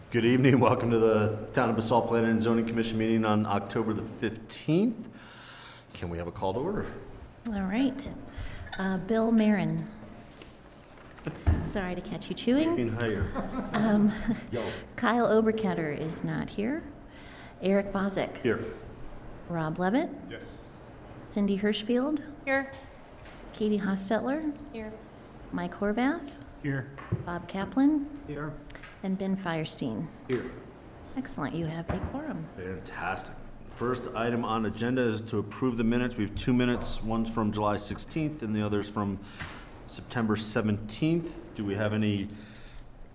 Good evening. Welcome to the Town of Basalt Planning and Zoning Commission meeting on October the 15th. Can we have a call to order? All right. Bill Marin. Sorry to catch you chewing. Being higher. Yo. Kyle Oberketter is not here. Eric Vozek. Here. Rob Levitt. Yes. Cindy Hirschfield. Here. Katie Hostetler. Here. Mike Horvath. Here. Bob Kaplan. Here. And Ben Firestein. Here. Excellent. You have a quorum. Fantastic. First item on agenda is to approve the minutes. We have 2 minutes. One's from July 16th and the other's from September 17th. Do we have any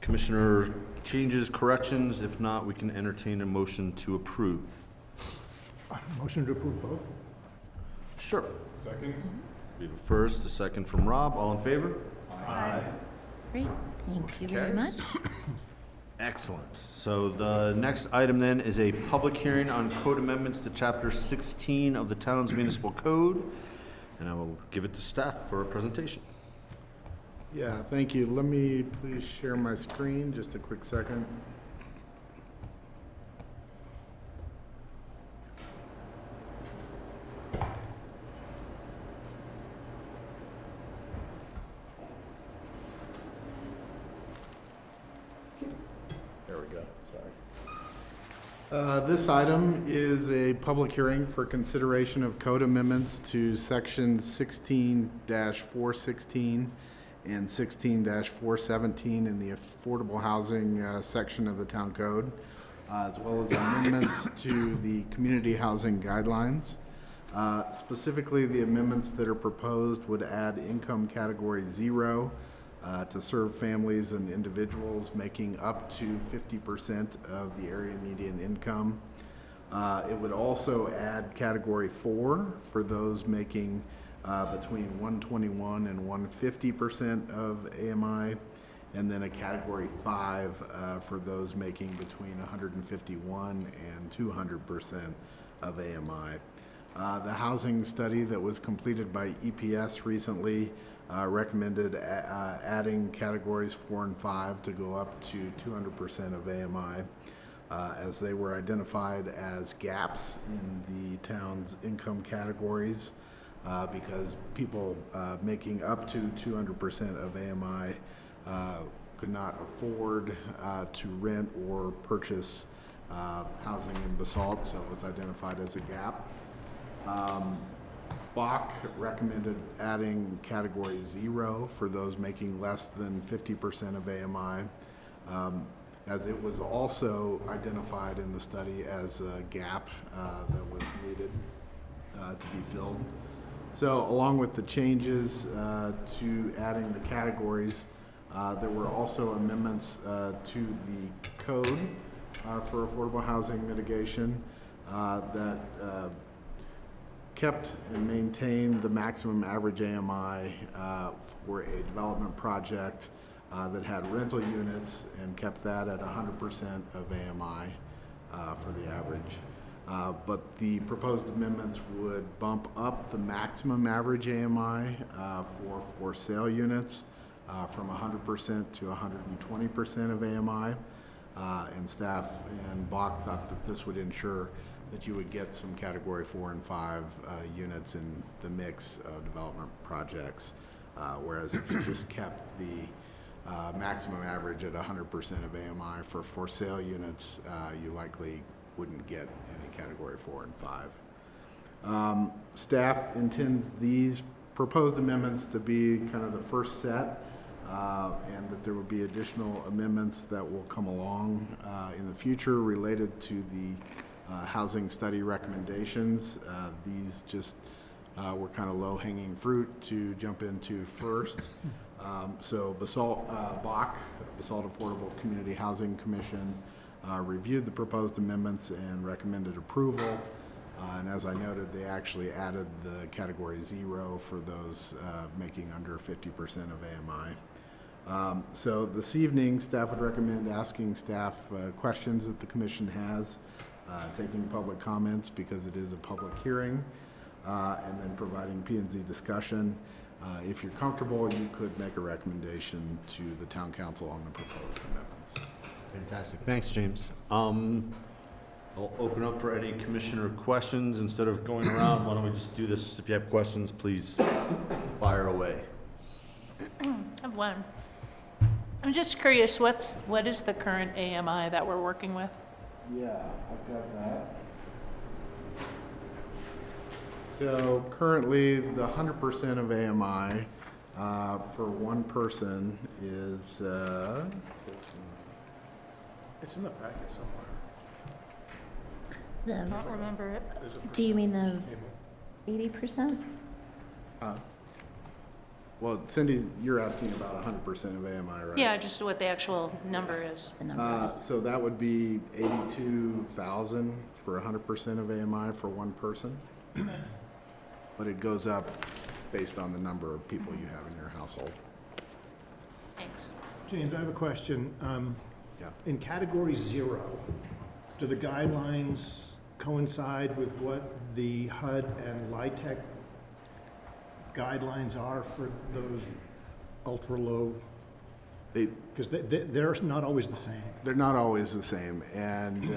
commissioner changes, corrections? If not, we can entertain a motion to approve. Motion to approve both? Sure. Second? We have a first, a second from Rob. All in favor? Aye. Great. Thank you very Carries. much. Excellent. So the next item then is a public hearing on code amendments to Chapter 16 of the town's municipal code. And I will give it to staff for a presentation. Yeah, thank you. Let me please share my screen, just a quick second. There we go, sorry. This item is a public hearing for consideration of code amendments to Section 16-416 and 16-417 in the affordable housing section of the town code, as well as amendments to the community housing guidelines. Specifically, the amendments that are proposed would add income category 0 to serve families and individuals making up to 50% of the area median income. It would also add category 4 for those making between 121 and 150% of AMI, and then a category 5 for those making between 151 and 200% of AMI. The housing study that was completed by EPS recently recommended adding categories 4 and 5 to go up to 200% of AMI, as they were identified as gaps in the town's income categories, because people making up to 200% of AMI could not afford to rent or purchase housing in Basalt, so it was identified as a gap. Bach recommended adding category 0 for those making less than 50% of AMI, as it was also identified in the study as a gap that was needed to be filled. So along with the changes to adding the categories, there were also amendments to the code for affordable housing mitigation that kept and maintained the maximum average AMI for a development project that had rental units, and kept that at 100% of AMI for the average. But the proposed amendments would bump up the maximum average AMI for sale units from 100% to 120% of AMI. And staff and Bach thought that this would ensure that you would get some category 4 and 5 units in the mix of development projects, whereas if you just kept the maximum average at 100% of AMI for sale units, you likely wouldn't get any category 4 and 5. Staff intends these proposed amendments to be kind of the first set, and that there will be additional amendments that will come along in the future related to the housing study recommendations. These just were kind of low-hanging fruit to jump into first. So Bach, Basalt Affordable Community Housing Commission, reviewed the proposed amendments and recommended approval. And as I noted, they actually added the category 0 for those making under 50% of AMI. So this evening, staff would recommend asking staff questions that the commission has taking public comments because it is a public hearing, and then providing P&Z discussion. If you're comfortable, you could make a recommendation to the town council on the proposed amendments. Fantastic. Thanks, James. I'll open up for any commissioner questions. Instead of going around, why don't we just do this? If you have questions, please fire away. I have one. I'm just curious, what is the current AMI that we're working with? Yeah, I've got that. So currently, the 100% of AMI for one person is, It's in the packet somewhere. I don't remember it. Do you mean the 80%? well, Cindy, you're asking about 100% of AMI, right? Yeah, just what the actual number is. The number is. So that would be 82,000 for 100% of AMI for one person. But it goes up based on the number of people you have in your household. Thanks. James, I have a question. Yeah. In category 0, do the guidelines coincide with what the HUD and LIHTC guidelines are for those ultra-low? They, Because they're not always the same. They're not always the same, and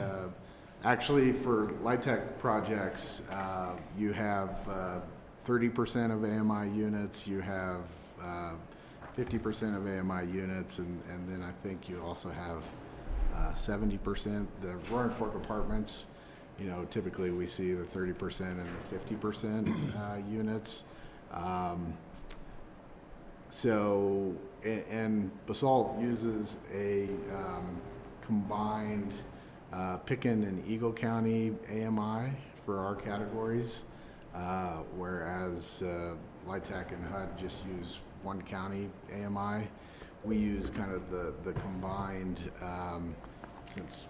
actually, for LIHTC projects, you have 30% of AMI units, you have 50% of AMI units, and then I think you also have 70%. The Roaring Fork apartments, typically we see the 30% and the 50% units. And Basalt uses a combined Picken and Eagle County AMI for our categories, whereas LIHTC and HUD just use one county AMI. We use kind of the combined, since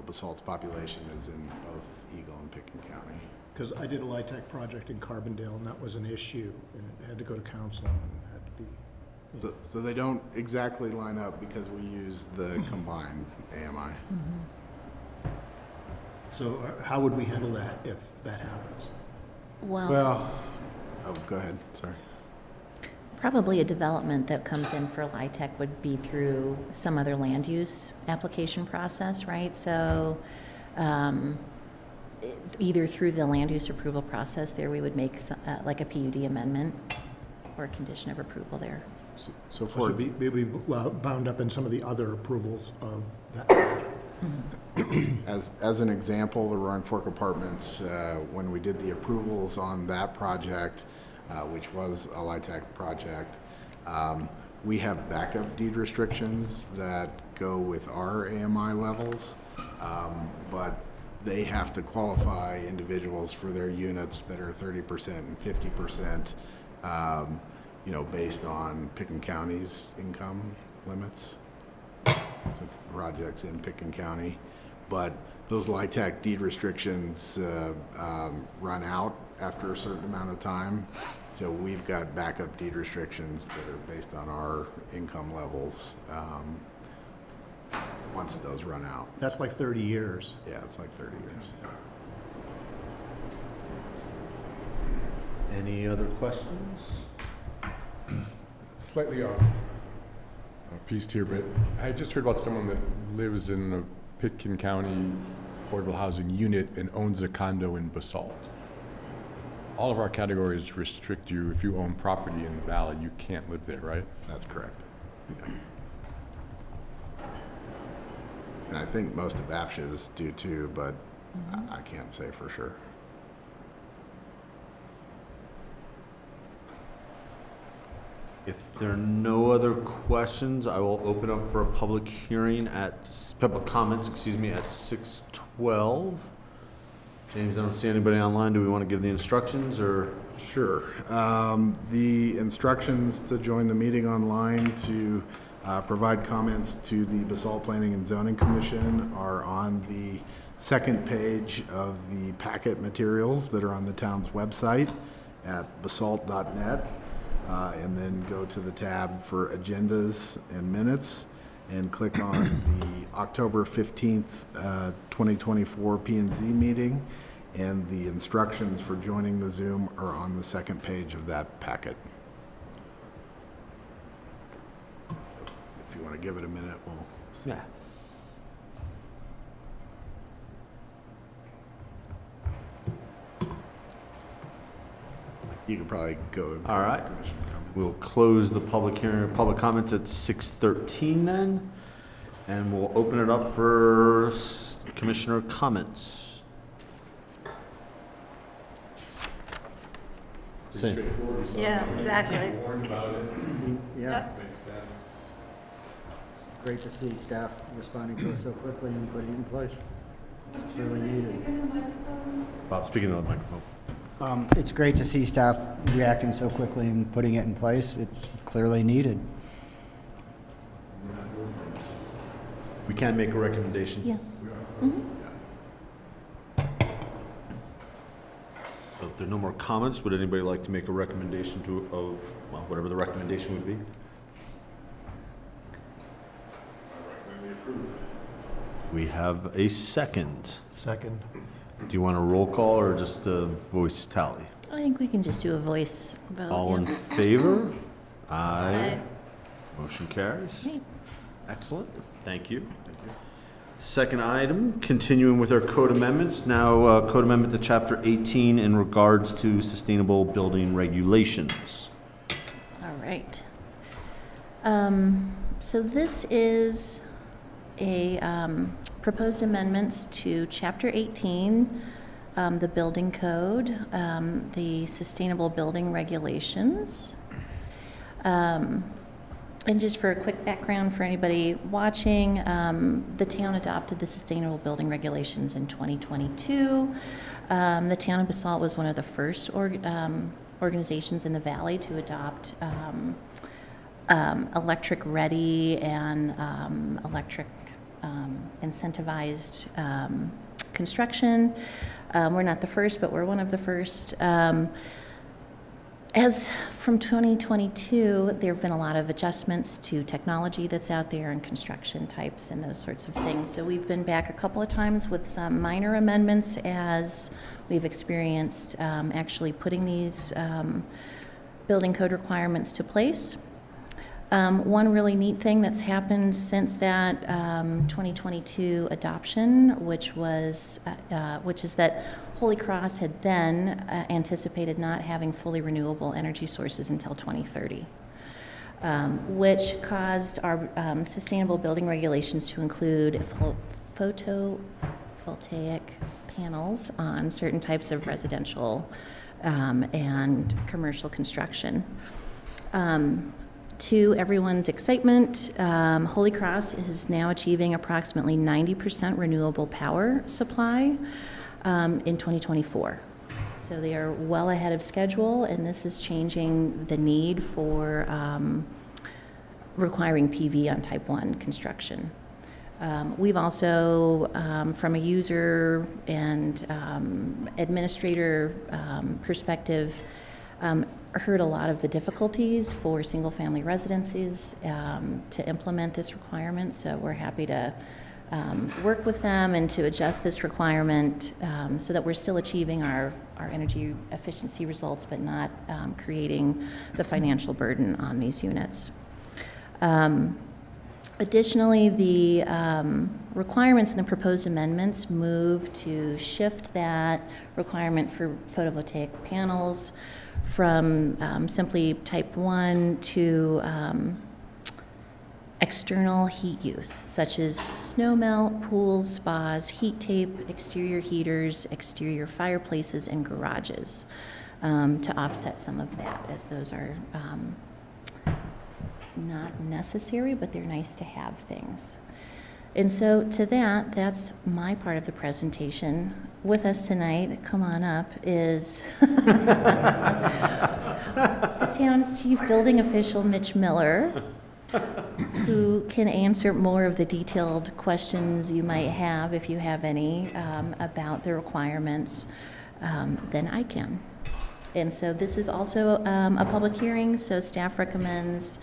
Basalt's population is in both Eagle and Picken County. Because I did a LIHTC project in Carbondale, and that was an issue, and it had to go to council and had to be. So they don't exactly line up because we use the combined AMI. So how would we handle that if that happens? Well, oh, go ahead, sorry. Probably a development that comes in for LIHTC would be through some other land use application process, right? So either through the land use approval process there, we would make like a PUD amendment or a condition of approval there. So So for, it'd be bound up in some of the other approvals of that project. as an example, the Roaring Fork Apartments, when we did the approvals on that project, which was a LIHTC project, we have backup deed restrictions that go with our AMI levels, but they have to qualify individuals for their units that are 30% and 50%, based on Picken County's income limits, since the project's in Picken County. But those LIHTC deed restrictions run out after a certain amount of time. So we've got backup deed restrictions that are based on our income levels once those run out. That's like 30 years. Yeah, it's like 30 years. Any other questions? Slightly off piece here, but I just heard about someone that lives in a Pitkin County affordable housing unit and owns a condo in Basalt. All of our categories restrict you, if you own property in the valley, you can't live there, right? That's correct. Yeah. And I think most of APSH's do too, but I can't say for sure. If there are no other questions, I will open up for a public hearing public comments, at 6:12. James, I don't see anybody online. Do we want to give the instructions or? Sure. The instructions to join the meeting online to provide comments to the Basalt Planning and Zoning Commission are on the second page of the packet materials that are on the town's website at basalt.net. And then go to the tab for agendas and minutes and click on the October 15th, 2024 P&Z meeting, and the instructions for joining the Zoom are on the second page of that packet. If you want to give it a minute, we'll... Yeah. You could probably go. All right. Commission comments. We'll close the public hearing, public comments at 6:13 then, and we'll open it up for commissioner comments. Same. Straightforward, so Yeah, exactly. warned about it, Yeah, makes sense. great to see staff responding to it so quickly and putting it in place. It's clearly needed. Bob, speaking to the microphone. It's great to see staff reacting so quickly and putting it in place. It's clearly needed. We can make a recommendation. Yeah. So if there are no more comments, would anybody like to make a recommendation whatever the recommendation would be? We have a second. Second. Do you want a roll call or just a voice tally? I think we can just do a voice vote. All in yeah. favor? Aye. Aye. Motion carries. Great. Excellent. Thank you. Second item, continuing with our code amendments, now code amendment to Chapter 18 in regards to sustainable building regulations. All right. So this is a proposed amendments to Chapter 18, the building code, the sustainable building regulations. And just for a quick background for anybody watching, the town adopted the sustainable building regulations in 2022. The town of Basalt was one of the first organizations in the valley to adopt electric-ready and electric incentivized construction. We're not the first, but we're one of the first. As from 2022, there have been a lot of adjustments to technology that's out there and construction types and those sorts of things. So we've been back a couple of times with some minor amendments as we've experienced actually putting these building code requirements to place. One really neat thing that's happened since that 2022 adoption, which is that Holy Cross had then anticipated not having fully renewable energy sources until 2030, which caused our sustainable building regulations to include photovoltaic panels on certain types of residential and commercial construction. To everyone's excitement, Holy Cross is now achieving approximately 90% renewable power supply in 2024. So they are well ahead of schedule, and this is changing the need for requiring PV on type 1 construction. We've also, from a user and administrator perspective, heard a lot of the difficulties for single-family residences to implement this requirement, so we're happy to work with them and to adjust this requirement so that we're still achieving our energy efficiency results, but not creating the financial burden on these units. Additionally, the requirements in the proposed amendments move to shift that requirement for photovoltaic panels from simply type 1 to external heat use, such as snow melt, pools, spas, heat tape, exterior heaters, exterior fireplaces, and garages, to offset some of that, as those are not necessary, but they're nice to have things. And so to that, that's my part of the presentation. With us tonight, come on up, is the town's chief building official, Mitch Miller, who can answer more of the detailed questions you might have, if you have any, about the requirements, than I can. And so this is also a public hearing, so staff recommends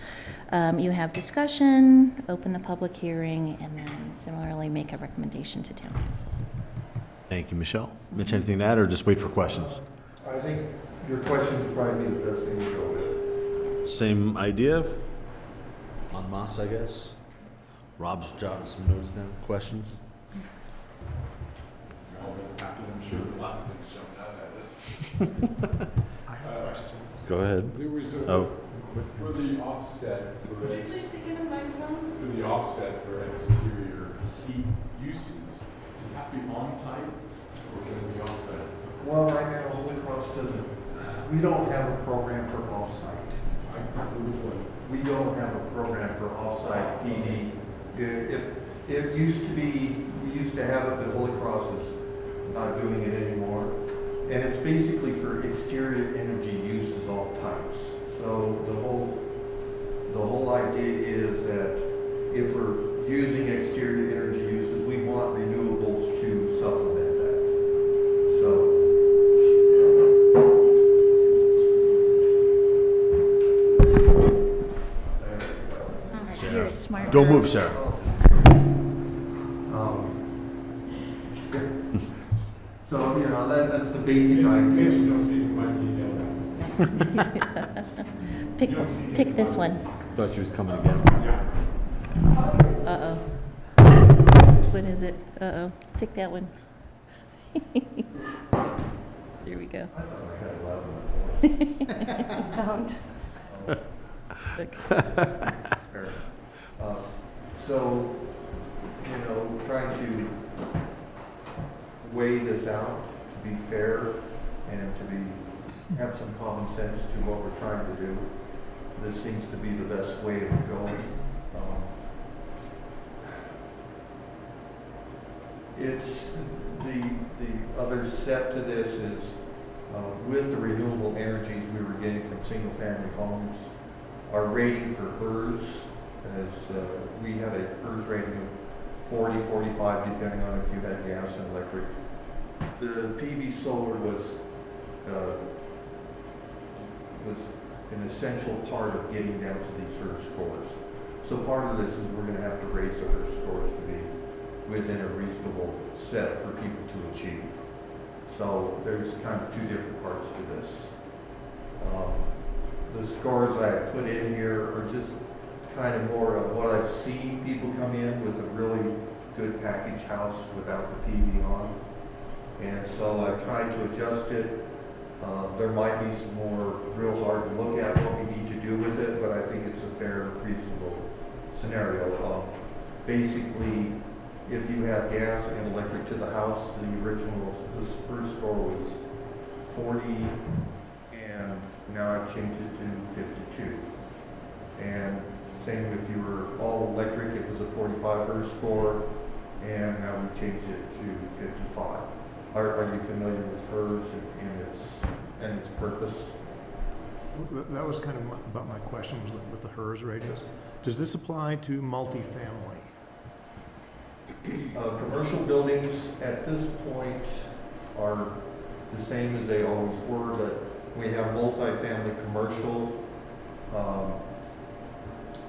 you have discussion, open the public hearing, and then similarly make a recommendation to town council. Thank you, Michelle. Mitch, anything to add, or just wait for questions? I think your questions would probably be the best thing to go with. Same idea? En masse, I guess? Rob's jotting some notes down. Questions? I'm sure lots of things jumped out at us. I have a question. Go ahead. There was a, Oh, for the offset for the offset for exterior heat uses, does it have to be on site or can it be off site? Well, right now, Holy Cross doesn't, we don't have a program for off-site. Which one? We don't have a program for off-site PD. It used to be, we used to have it, but Holy Cross is not doing it anymore. And it's basically for exterior energy uses all types. So the whole idea is that if we're using exterior energy uses, we want renewables to supplement that. So, You're a smart don't girl. move, Sarah. um, so, you know, that's the basic idea. Pick this one. Thought she was coming again. Uh-oh. What is it? Uh-oh. Pick that one. There we go. I thought I had 11. Don't. So, you know, trying to weigh this out, to be fair, and to have some common sense to what we're trying to do. This seems to be the best way of going. It's, the other set to this is, with the renewable energies we were getting from single-family homes, our rating for HERS, as we had a HERS rating of 40, 45, depending on if you had gas and electric. The PV solar was an essential part of getting down to these HERS scores. So part of this is we're going to have to raise the HERS scores to be within a reasonable set for people to achieve. So there's kind of two different parts to this. The scores I put in here are just kind of more of what I've seen people come in with a really good package house without the PV on. And so I've tried to adjust it. There might be some more real hard to look at what we need to do with it, but I think it's a fair, reasonable scenario. Basically, if you have gas and electric to the house, the original, the first score was 40, and now I've changed it to 52. And same if you were all electric, it was a 45 HERS score, and now we've changed it to 55. Are you familiar with HERS and its purpose? That was kind of about my question, was with the HERS ratings. Does this apply to multifamily? Commercial buildings at this point are the same as they always were, but we have multifamily commercial.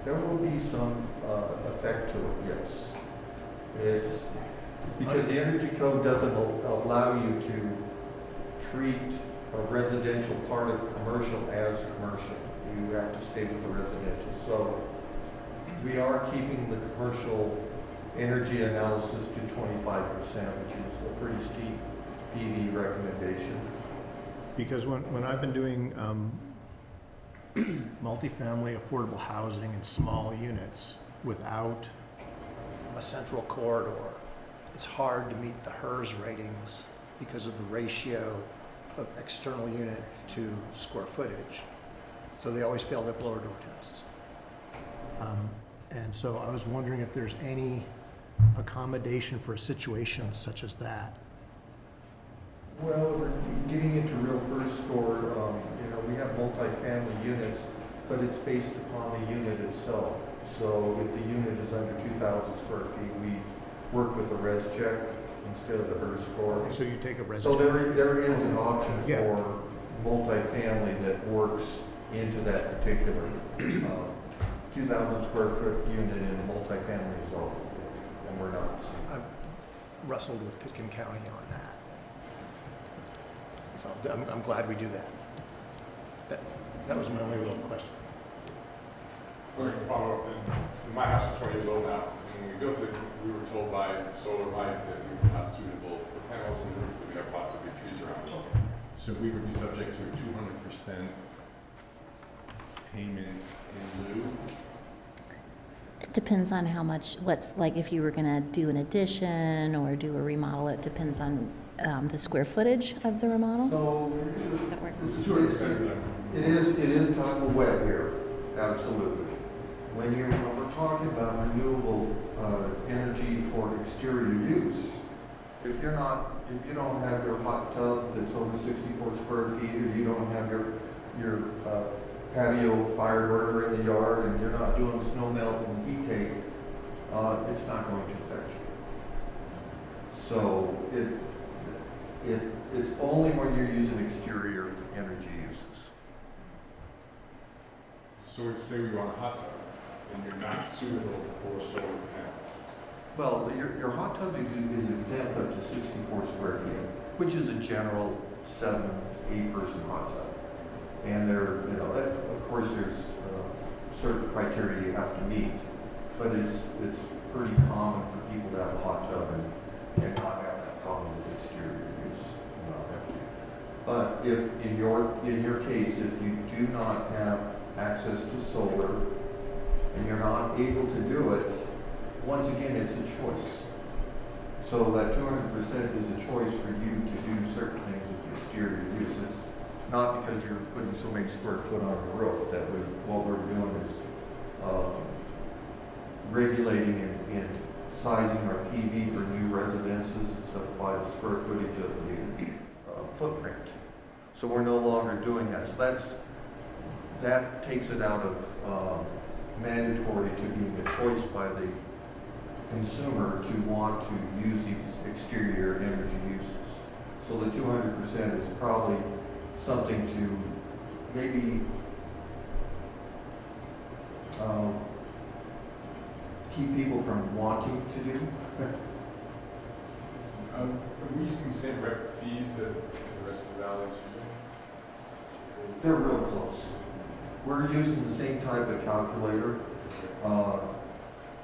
There will be some effect to it, yes. It's because the energy code doesn't allow you to treat a residential part of commercial as commercial. You have to stay with the residential. So we are keeping the commercial energy analysis to 25%, which is a pretty steep PV recommendation. Because when I've been doing multifamily affordable housing in small units without a central corridor, it's hard to meet the HERS ratings because of the ratio of external unit to square footage. So they always fail their blower door tests. And so I was wondering if there's any accommodation for a situation such as that. Well, we're getting into real HERS score, you know, we have multifamily units, but it's based upon the unit itself. So if the unit is under 2,000 square feet, we work with a res check instead of the HERS score. So you take a So residential. there is an option Yeah. for multifamily that works into that particular 2,000 square foot unit in a multifamily is awful big, and we're not. I've wrestled with Pitkin County on that. So I'm glad we do that. That was my only real question. Let me follow up. My house is 20 years old now. When we built it, we were told by Solar Light that we were not suitable for panels on the roof, but we have lots of big trees around us. So we would be subject to a 200% payment in lieu. It depends on how much, what's, like, if you were gonna do an addition or do a remodel, it depends on the square footage of the remodel. So Does that work? It's 200%. it is kind of a web here, absolutely. When we're talking about renewable energy for exterior use, if you don't have your hot tub that's over 64 square feet, or you don't have your patio fire burner in the yard, and you're not doing snow melt and heat tape, it's not going to affect you. So it's only when you're using exterior energy uses. So if say we want a hot tub and you're not suitable for solar panels. Well, your hot tub is exempt up to 64 square feet, which is a general 7-8 person hot tub. And there, of course, there's certain criteria you have to meet, but it's pretty common for people to have a hot tub and not have that problem with exterior use. But if in your case, if you do not have access to solar and you're not able to do it, once again, it's a choice. So that 200% is a choice for you to do certain things with exterior uses, not because you're putting so many square foot on the roof. What we're doing is regulating and sizing our PV for new residences and stuff by the square footage of the footprint. So we're no longer doing that. So that takes it out of mandatory to being a choice by the consumer to want to use these exterior energy uses. So the 200% is probably something to maybe keep people from wanting to do. Are we using the same rep fees that the rest of the valley is using? They're real close. We're using the same type of calculator.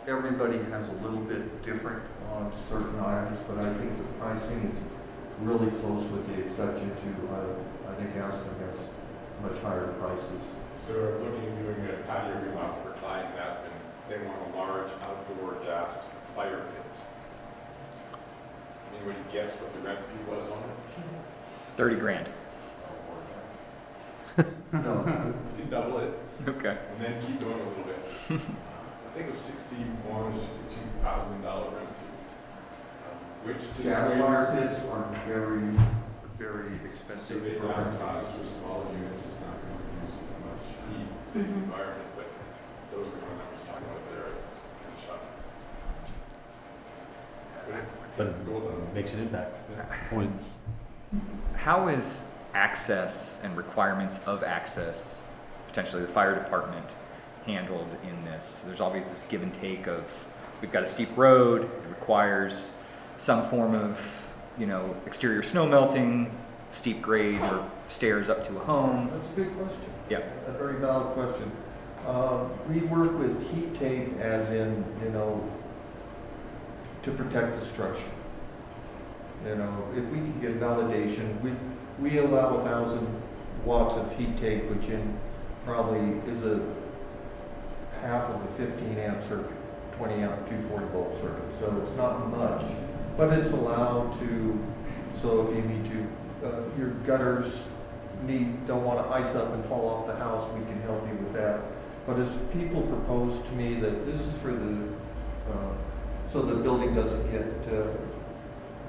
Everybody has a little bit different on certain items, but I think the pricing is really close with the exception to, I think Aspen has much higher prices. So we're looking at doing a patio remodel for clients in Aspen. They want a large outdoor gas fire pit. Anybody guess what the rent fee was on it? 30 grand. No, You can double it Okay. and then keep going a little bit. I think it was $61,000 or $62,000 rent fee. Which gas dissuades- fire pits are very, very So expensive they for downsize rentals. for smaller units, it's not going to produce as much heat in the environment, but those are the ones I was talking about there in the shop. But it's the gold on it it. makes an impact. That's the point. How is access and requirements of access, potentially the fire department, handled in this? There's always this give and take of, we've got a steep road, it requires some form of, exterior snow melting, steep grade, or stairs up to a home. That's a good question. Yeah. A very valid question. We work with heat tape as in, to protect the structure. If we can get validation, we allow 1,000 watts of heat tape, which probably is a half of a 15 amp circuit, 20 amp 240 volt circuit. So it's not much, but it's allowed to, so if you need to, your gutters don't want to ice up and fall off the house, we can help you with that. But as people propose to me that this is for so the building doesn't get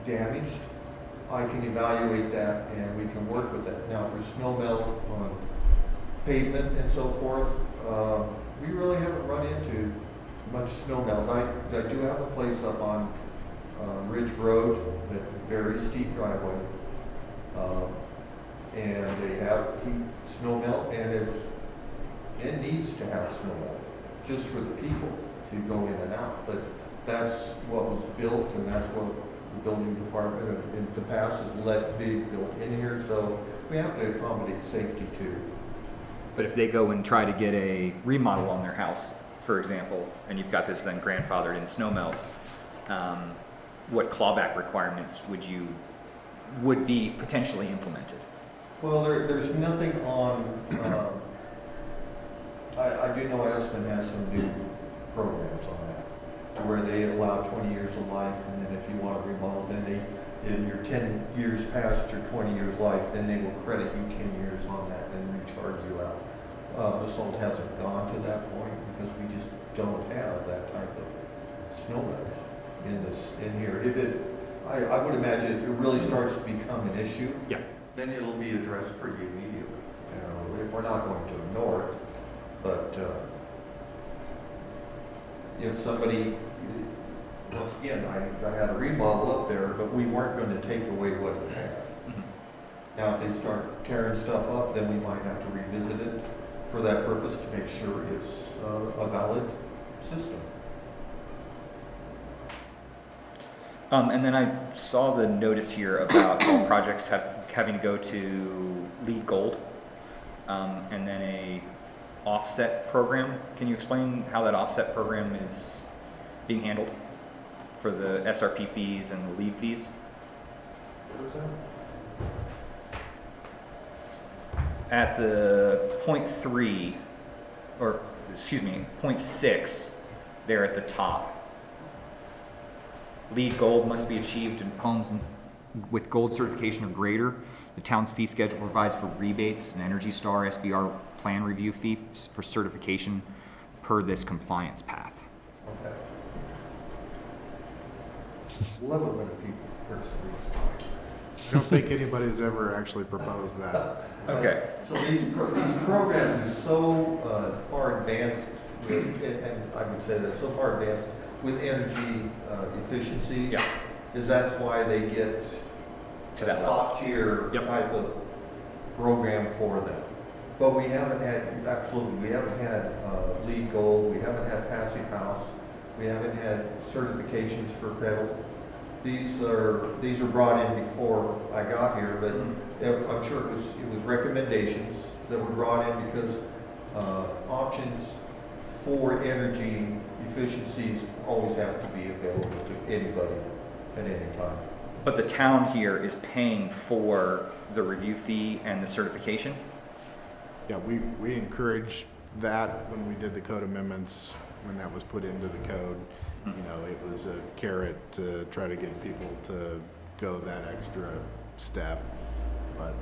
damaged, I can evaluate that and we can work with that. Now for snow melt on pavement and so forth, we really haven't run into much snow melt. I do have a place up on Ridge Road, that very steep driveway. and they have heat, snow melt, and it needs to have snow melt, just for the people to go in and out. But that's what was built, and that's what the building department in the past has let be built in here, so we have to accommodate safety too. But if they go and try to get a remodel on their house, for example, and you've got this then grandfathered in snow melt, what clawback requirements would be potentially implemented? Well, there's nothing on, I do know Aspen has some new programs on that, to where they allow 20 years of life, and then if you want to remodel, then in your 10 years past your 20 years life, then they will credit you 10 years on that and recharge you out. Basalt hasn't gone to that point because we just don't have that type of snow melt in here. I would imagine if it really starts to become an issue, Yeah. then it'll be addressed pretty immediately. We're not going to ignore it, but if somebody, once again, I had a remodel up there, but we weren't going to take away what it had. Mhm. Now, if they start tearing stuff up, then we might have to revisit it for that purpose to make sure it's a valid system. And then I saw the notice here about all projects having to go to LEED Gold, and then a offset program. Can you explain how that offset program is being handled for the SRP fees and the LEED fees? What was that? At the .3, or excuse me, .6, there at the top. LEED Gold must be achieved in homes with gold certification or greater. The town's fee schedule provides for rebates and Energy Star SBR plan review fees for certification per this compliance path. Okay. Love it when people personally. I don't think anybody's ever actually proposed that. Okay. So these programs are so far advanced, and I would say that so far advanced with energy efficiency, Yeah. is that's why they get To that a level. top tier Yep. type of program for them. But we haven't had, absolutely, we haven't had LEED Gold, we haven't had Passive House, we haven't had certifications for pedal. These are brought in before I got here, but I'm sure it was recommendations that were brought in because options for energy efficiencies always have to be available to anybody at any time. But the town here is paying for the review fee and the certification? Yeah, we encouraged that when we did the code amendments, when that was put into the code. You know, it was a carrot to try to get people to go that extra step, but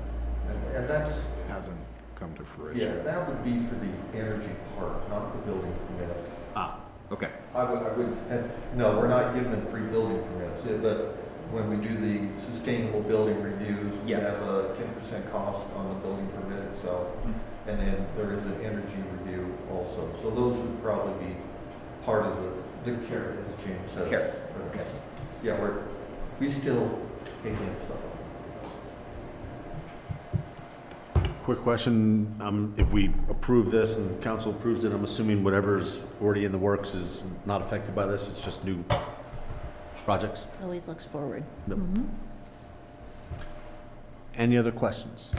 And that's, it hasn't come to yeah, fruition. that would be for the energy part, not the building permit. Ah, okay. I would, no, we're not giving them free building permits, but when we do the sustainable building reviews, we Yes. have a 10% cost on the building permit itself. And then there is an energy review also. So those would probably be part of the carrot, as James says. Carrot, yes. Yeah, we still take in stuff. Quick question, if we approve this and council approves it, I'm assuming whatever's already in the works is not affected by this, it's just new projects? Always looks forward. Yep. Any other questions?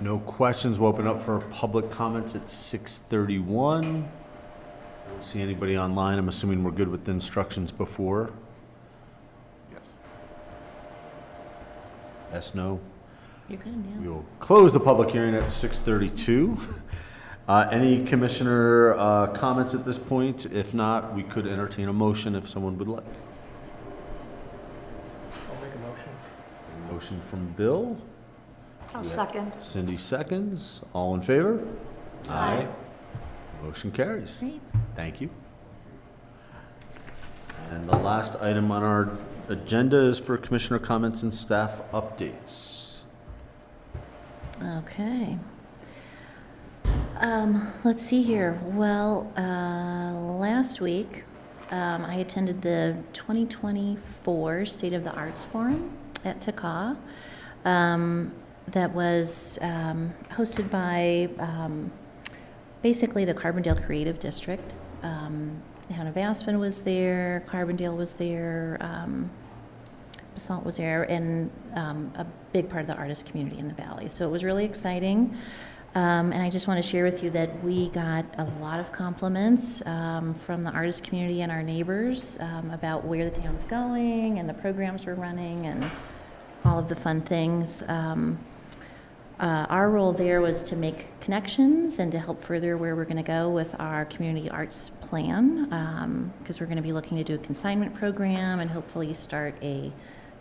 No questions, we'll open up for public comments at 6:31. I don't see anybody online, I'm assuming we're good with the instructions before. Yes. Yes, no? You're good, We yeah. will close the public hearing at 6:32. Any commissioner comments at this point? If not, we could entertain a motion if someone would like. I'll make a motion. A motion from Bill, I'll second. Cindy seconds. All in favor? Aye. Motion carries. Great. Thank you. And the last item on our agenda is for commissioner comments and staff updates. Okay. Let's see here. Well, last week, I attended the 2024 State of the Arts Forum at Taka. that was hosted by basically the Carbondale Creative District. The town of Aspen was there, Carbondale was there, Basalt was there, and a big part of the artist community in the valley. So it was really exciting. And I just want to share with you that we got a lot of compliments from the artist community and our neighbors about where the town's going and the programs we're running and all of the fun things. Our role there was to make connections and to help further where we're going to go with our community arts plan, because we're going to be looking to do a consignment program and hopefully start a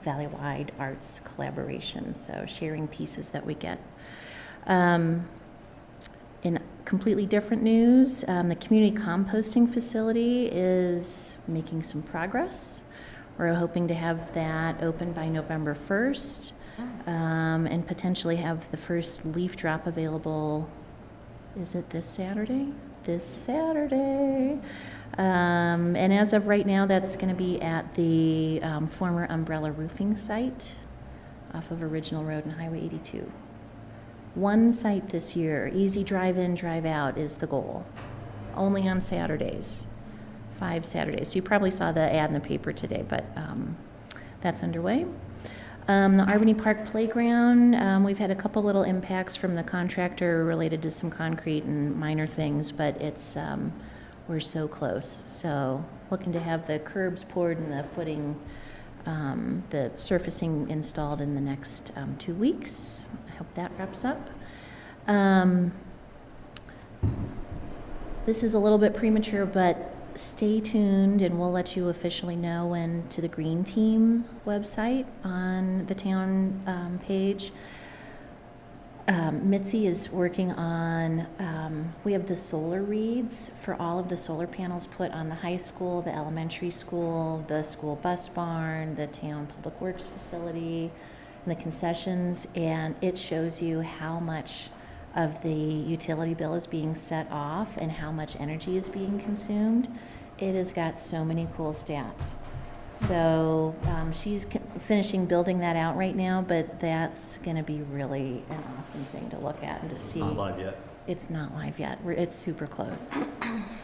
valley-wide arts collaboration, so sharing pieces that we get. In completely different news, the community composting facility is making some progress. We're hoping to have that open by November 1st, and potentially have the first leaf drop available, is it this Saturday? This Saturday. And as of right now, that's going to be at the former Umbrella Roofing site off of Original Road and Highway 82. One site this year, easy drive-in, drive-out is the goal. Only on Saturdays, 5 Saturdays. So you probably saw the ad in the paper today, but that's underway. The Albany Park Playground, we've had a couple little impacts from the contractor related to some concrete and minor things, but it's we're so close. So looking to have the curbs poured and the footing, the surfacing installed in the next 2 weeks. I hope that wraps up. This is a little bit premature, but stay tuned and we'll let you officially know when to the Green Team website on the town page. Mitzi is working on, we have the solar reads for all of the solar panels put on the high school, the elementary school, the school bus barn, the town public works facility, and the concessions, and it shows you how much of the utility bill is being set off and how much energy is being consumed. It has got so many cool stats. So she's finishing building that out right now, but that's going to be really an awesome thing to look at and to see. Not live yet. It's not live yet. It's super close.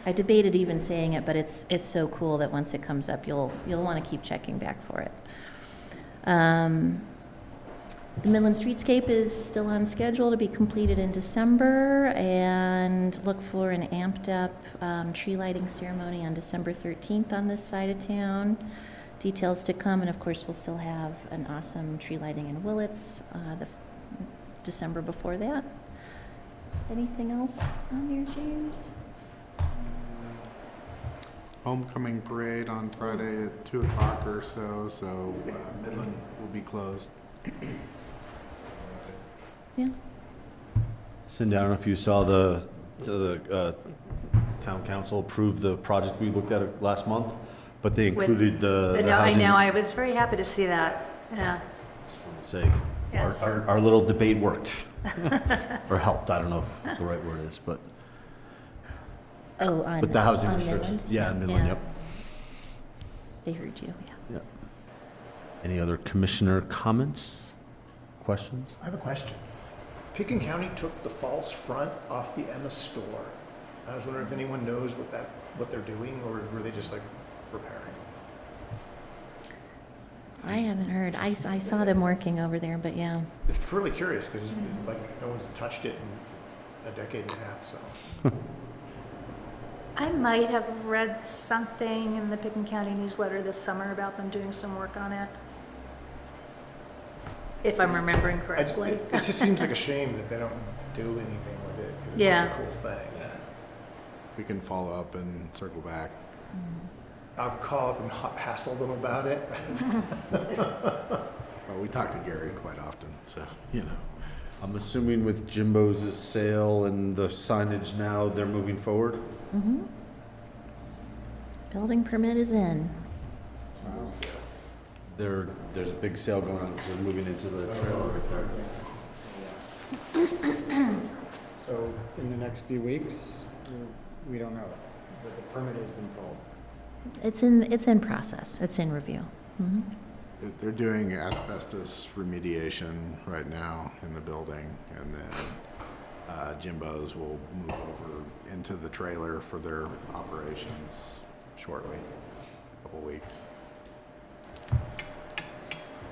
I debated even saying it, but it's so cool that once it comes up, you'll want to keep checking back for it. The Midland Streetscape is still on schedule to be completed in December, and look for an amped-up tree lighting ceremony on December 13th on this side of town. Details to come, and of course, we'll still have an awesome tree lighting in Willits the December before that. Anything else on there, James? Homecoming parade on Friday at 2 o'clock or so, so Midland will be closed. Yeah. Cindy, I don't know if you saw the town council approved the project we looked at last month, but they included the No, I housing. know, I was very happy to see that, yeah. Say, Yes. our little debate worked, or helped, I don't know if the right word is, but Oh, but the housing on restrictions. Midland? Yeah, in Midland, Yeah. yep. They heard you, yeah. Yeah. Any other commissioner comments, questions? I have a question. Picken County took the false front off the Emma store. I was wondering if anyone knows what they're doing, or were they just like repairing? I haven't heard. I saw them working over there, but yeah. It's really curious because like no one's touched it in a decade and a half, so. I might have read something in the Picken County newsletter this summer about them doing some work on it. If I'm remembering correctly. It just seems like a shame that they don't do anything with it, because it's Yeah. such a cool thing. We can follow up and circle back. I'll call up and hassle them about it. Well, we talk to Gary quite often, so, you know. I'm assuming with Jimbo's sale and the signage now, they're moving forward? Mm-hmm. Building permit is in. There's a big sale going on, because they're moving into the trailer right there. So in the next few weeks, we don't know. The permit has been pulled. It's in process. It's in review. Mhm. they're doing asbestos remediation right now in the building, and then Jimbo's will move over into the trailer for their operations shortly, couple weeks.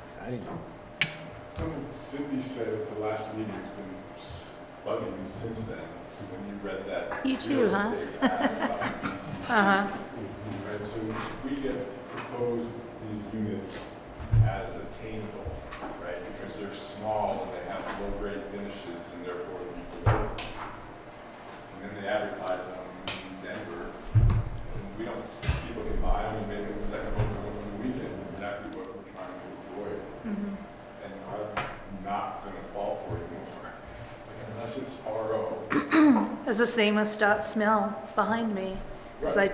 Exciting. Something Cindy said at the last meeting has been bugging me since then, when you read that. You too, real huh? estate ad about BCC. Uh-huh. Right, so we get proposed these units as attainable, right? Because they're small and they have low-grade finishes and therefore it'll be for them. And then they advertise them in Denver, and we don't, people can buy them and make them second home on the weekends, exactly what we're trying to avoid. And I'm not gonna fall for it anymore, unless it's RO. It's the same as Dot Smell behind me, because I,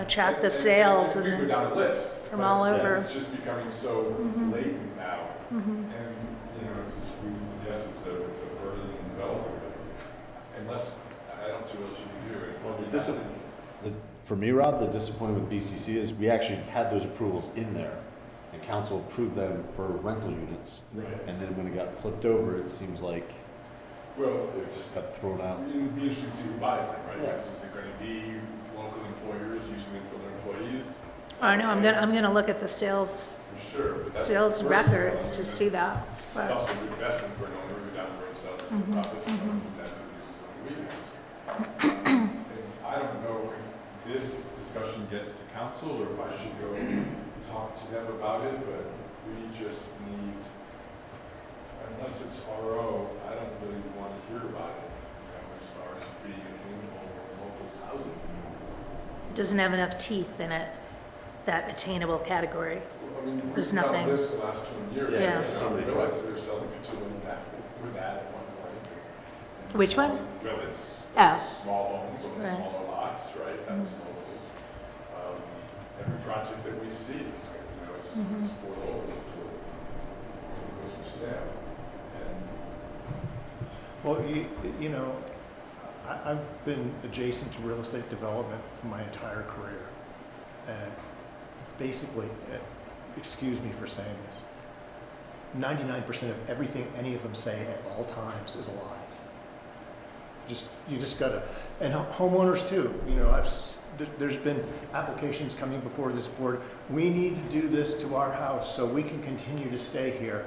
track the sales We go and down the list. from but all over. It's just becoming so blatant now. And, it's just, yes, it's a burden in development, but unless, I don't see what else you can do. Well, for me, Rob, the disappointment with BCC is we actually had those approvals in there, and council approved them for rental units. Right. And then when it got flipped over, it seems like Well, it just got thrown out. it would be interesting to see who buys them, right? Yeah. Is it gonna be local employers using them for their employees? I know, I'm gonna look at the sales, For sure. But that's sales the first records to element. see that. It's But, also an investment for an owner who down the road sells it for profit, that uses on the weekends. And I don't know if this discussion gets to council or if I should go talk to them about it, but we just need, unless it's RO, I don't really want to hear about it, as far as being attainable for locals' housing. it doesn't have enough teeth in it, that attainable category. I mean, There's we've done nothing. this the last 20 years. Yeah. I don't realize they're selling for $2 million with that at one point. And Which one? Well, it's Oh. small homes on Right. smaller lots, right? That's locals. Every project that we see is, it's for locals, it's goes for sale. And Well, I've been adjacent to real estate development for my entire career. And basically, excuse me for saying this, 99% of everything any of them say at all times is a lie. You just gotta, and homeowners too, there's been applications coming before this board. We need to do this to our house so we can continue to stay here.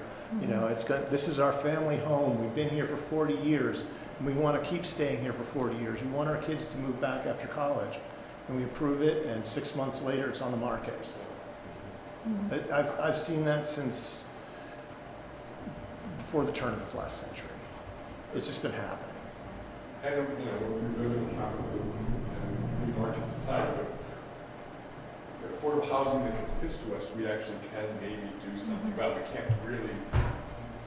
This is our family home. We've been here for 40 years. And we want to keep staying here for 40 years. We want our kids to move back after college. And we approve it, and 6 months later, it's on the market. I've seen that since before the turn of the last century. It's just been happening. And, we live in a capitalism and free market society, but the affordable housing that gets pitched to us, we actually can maybe do something about. We can't really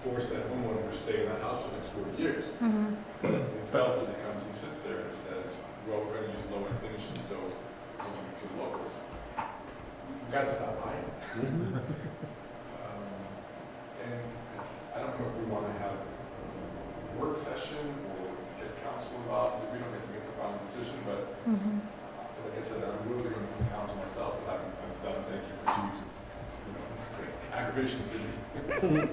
force that homeowner to stay in that house for the next 40 years. But the developer that comes and sits there and says, well, we're gonna use low-end finishes, so it's only for the locals. We've got to stop buying. And I don't know if we want to have a work session or get council involved. We don't have to make the final decision, but like I said, I'm really going to counsel myself, but I'm done. Thank you for 2 weeks of aggravation, Sydney.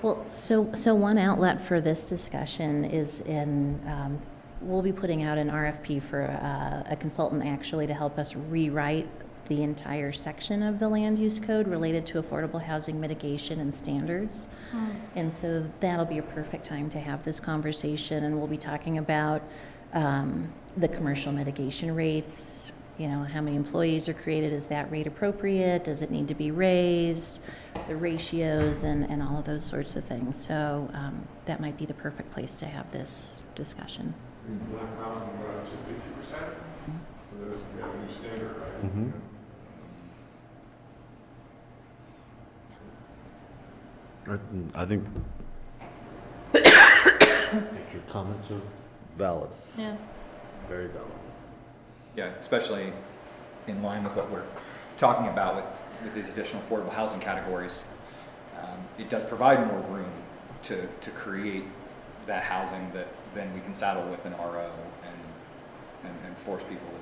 Well, so one outlet for this discussion is we'll be putting out an RFP for a consultant actually to help us rewrite the entire section of the land use code related to affordable housing mitigation and standards. And so that'll be a perfect time to have this conversation, and we'll be talking about the commercial mitigation rates, how many employees are created, is that rate appropriate, does it need to be raised, the ratios, and all of those sorts of things. So that might be the perfect place to have this discussion. In Black Mountain, we're up to 50%. So we have a new standard, right? Mhm. I think your comments are valid, yeah. very valid. Yeah, especially in line with what we're talking about with these additional affordable housing categories. It does provide more room to create that housing that then we can saddle with an RO and force people to.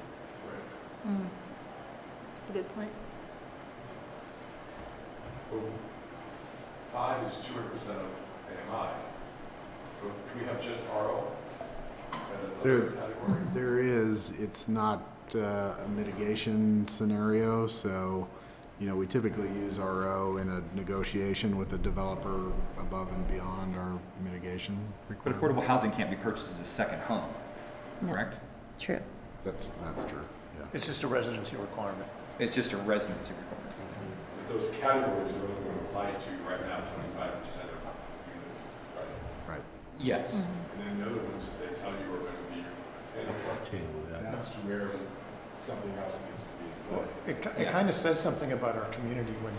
That's a good point. Well, 5 is 200% of AMI. So can we have just RO? There is, it's not a mitigation scenario, so, you know, we typically use RO in a negotiation with a developer above and beyond our mitigation But requirement. affordable housing can't be purchased as a second home, No. correct? True. That's true, yeah. It's just a residency requirement. It's just a residency requirement. But those categories are only going to apply to right now 25% of units, right? Right. Yes. And then the other ones that they tell you are going to be attainable. That's where something else needs to be employed. It kind of says something about our community when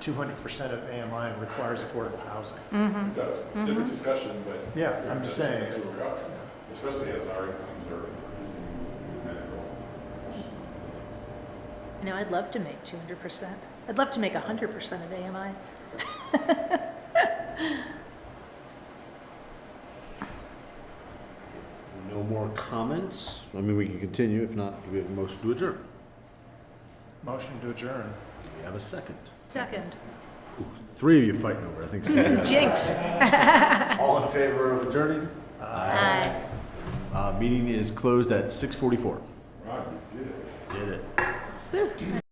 200% of AMI requires affordable housing. It does. Different discussion, but. Yeah, I'm just saying. That's where we are, especially as our incomes are increasing medical. You know, I'd love to make 200%. I'd love to make 100% of AMI. No more comments? I mean, we can continue. If not, do we have a motion to adjourn? Motion to adjourn. Do we have a second? Second. Ooh, 3 of you fighting over, it. I think. So. Jinx. All in favor of adjourning? Aye. Meeting is closed at 6:44. Right, we did it. Did it.